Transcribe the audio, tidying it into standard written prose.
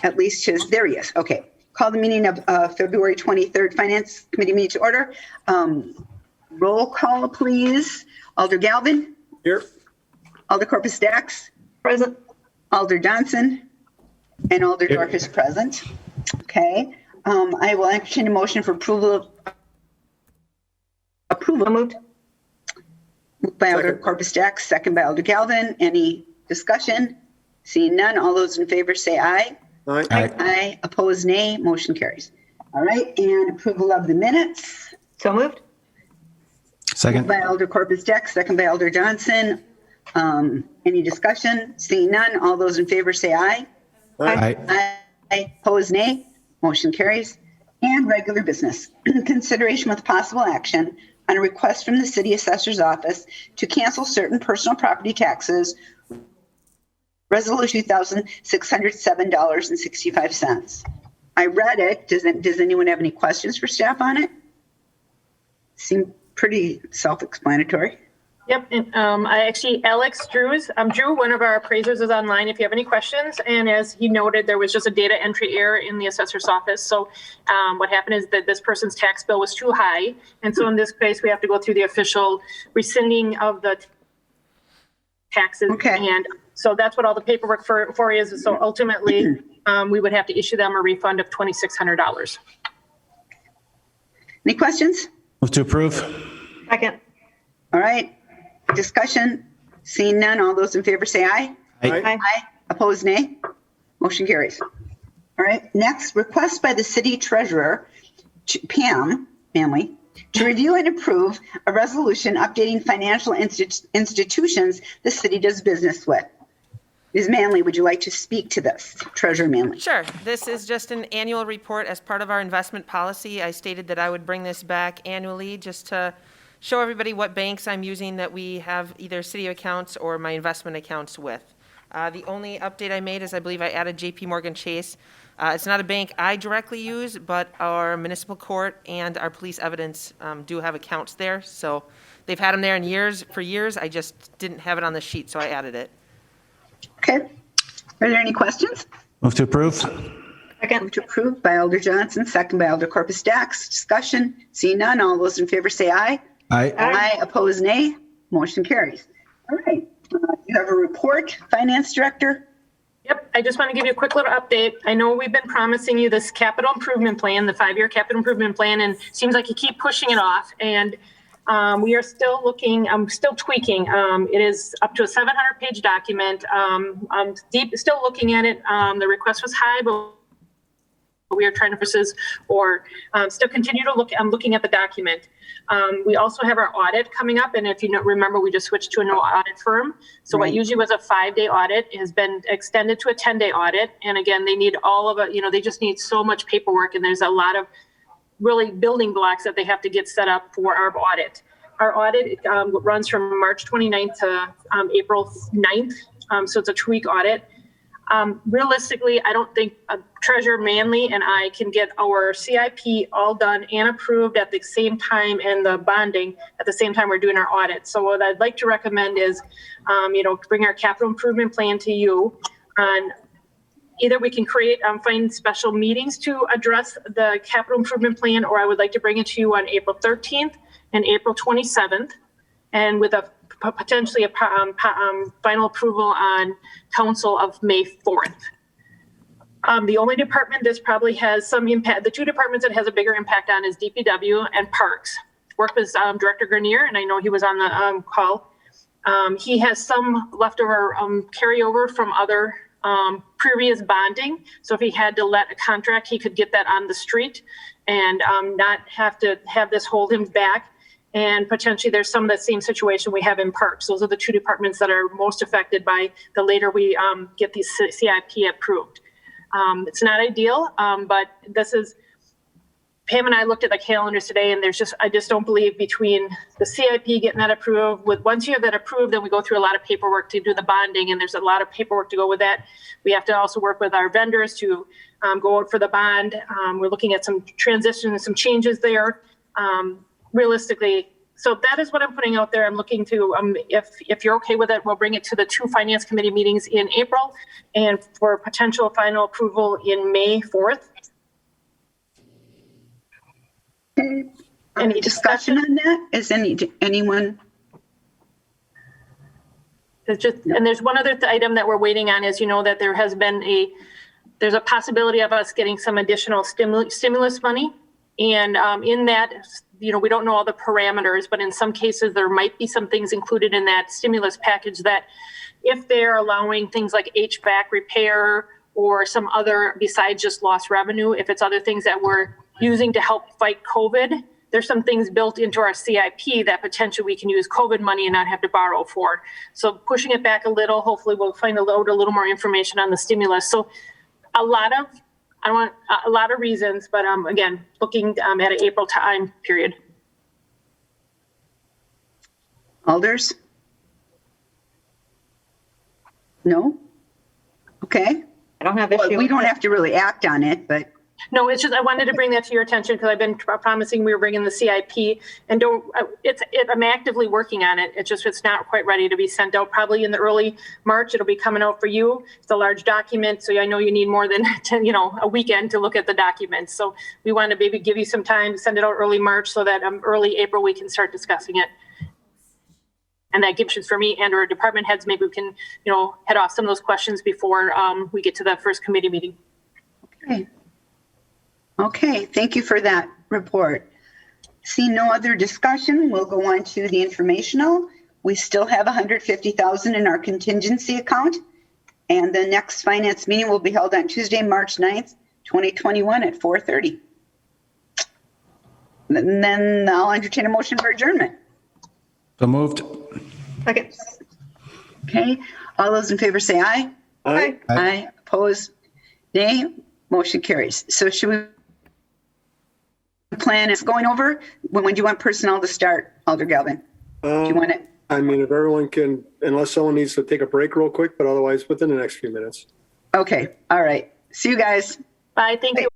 at least there he is. Okay. Call the meeting of February 23rd Finance Committee meeting to order. Roll call, please. Alder Galvin. Here. Alder Corpus Dax. Present. Alder Johnson. And Alder Dorf is present. Okay. I will entertain a motion for approval. Moved. Moved by Alder Second. Corpus Dax, second by Alder Galvin. Any discussion? Seeing none, all those in favor say aye. Aye. Aye. Opposed, nay. Motion carries. All right. And approval of the minutes. So moved. Second. Moved by Alder Corpus Dax, second by Alder Johnson. Any discussion? Seeing none, all those in favor say aye. Aye. Aye. Opposed, nay. Motion carries. And regular business. Consideration with possible action on a request from the City Assessor's Office to cancel certain personal property taxes. Resolution $1,607.65. I read it. Does anyone have any questions for staff on it? Seemed pretty self-explanatory. Yep, and Alex Drew, one of our appraisers, is online if you have any questions. And as he noted, there was just a data entry error in the assessor's office. So what happened is that this person's tax bill was too high. And so in this case, we have to go through the official rescinding of the taxes. Okay. And so that's what all the paperwork for is. So ultimately, we would have to issue them a refund of $2,600. Any questions? Move to approve. Second. All right. Discussion. Seeing none, all those in favor say aye. Aye. Aye. Opposed, nay. Motion carries. All right. Next, request by the city treasurer, Pam Manley, to review and approve a resolution updating financial institutions the city does business with. Ms. Manley, would you like to speak to this? Treasurer Manley. Sure. This is just an annual report as part of our investment policy. I stated that I would bring this back annually just to show everybody what banks I'm using that we have either city accounts or my investment accounts with. The only update I made is I believe I added JP Morgan Chase. It's not a bank I directly use, but our municipal court and our police evidence do have accounts there. So they've had them there for years. I just didn't have it on the sheet, so I added it. Okay. Are there any questions? Move to approve. Second. Move to approve by Alder Johnson, second by Alder Corpus Dax. Discussion. Seeing none, all those in favor say aye. Aye. Aye. Opposed, nay. Motion carries. All right. You have a report, Finance Director. Yep, I just want to give you a quick little update. I know we've been promising you this capital improvement plan, the 5-year capital improvement plan, and it seems like you keep pushing it off. And we are still looking, I'm still tweaking. It is up to a 700-page document. I'm still looking at it. The request was high, but we are trying to still continue to look. I'm looking at the document. We also have our audit coming up, and if you remember, we just switched to a no audit firm. So Right. what usually was a 5-day audit has been extended to a 10-day audit. And again, they need all of it. They just need so much paperwork, and there's a lot of really building blocks that they have to get set up for our audit. Our audit runs from March 29th to April 9th. So it's a 2-week audit. Realistically, I don't think Treasurer Manley and I can get our CIP all done and approved at the same time, and the bonding at the same time we're doing our audit. So what I'd like to recommend is, bring our capital improvement plan to you. And either we can find special meetings to address the capital improvement plan, or I would like to bring it to you on April 13th and April 27th, and with a potentially a final approval on council of May 4th. The only department this probably has some impact, the 2 departments it has a bigger impact on is DPW and Parks. Work with Director Grenier, and I know he was on the call. He has some leftover carryover from other previous bonding. So if he had to let a contract, he could get that on the street and not have to have this hold him back. And potentially there's some of the same situation we have in Parks. Those are the 2 departments that are most affected by the later we get these CIP approved. It's not ideal, but this is, Pam and I looked at the calendars today, and I just don't believe between the CIP getting that approved, once you have that approved, then we go through a lot of paperwork to do the bonding, and there's a lot of paperwork to go with that. We have to also work with our vendors to go out for the bond. We're looking at some transition and some changes there. Realistically, So that is what I'm putting out there. I'm looking to, if you're okay with it, we'll bring it to the 2 finance committee meetings in April and for potential final approval in May 4th. Any discussion on that? Is anyone? It's just, and there's one other item that we're waiting on is, that there has been there's a possibility of us getting some additional stimulus money. And in that, we don't know all the parameters, but in some cases, there might be some things included in that stimulus package that if they're allowing things like HVAC repair or some other, besides just lost revenue, if it's other things that we're using to help fight COVID, there's some things built into our CIP that potentially we can use COVID money and not have to borrow for. So pushing it back a little, hopefully we'll find a little more information on the stimulus. So a lot of reasons, but again, looking at an April time period. Alders? No? Okay. I don't have Well, issue. we don't have to really act on it, but No, it's just, I wanted to bring that to your attention because I've been promising we were bringing the CIP and I'm actively working on it. It's not quite ready to be sent out. Probably in the early March, it'll be coming out for you. It's a large document, so I know you need more than a weekend to look at the documents. So we want to maybe give you some time to send it out early March so that early April we can start discussing it. And that gives us for me and our department heads, maybe we can, head off some of those questions before we get to the first committee meeting. okay. Okay, thank you for that report. See no other discussion, we'll go on to the informational. We still have $150,000 in our contingency account, and the next finance meeting will be held on Tuesday, March 9th, 2021 at 4:30. And then I'll entertain a motion for adjournment. So moved. Second. Okay, all those in favor say aye. Aye. Aye. Opposed? Nay. Motion carries. So should we plan is going over? When do you want personnel to start, Alder Galvin? Do you want it? I mean, if everyone can, unless someone needs to take a break real quick, but otherwise within the next few minutes. Okay, all right. See you guys. Bye, thank you.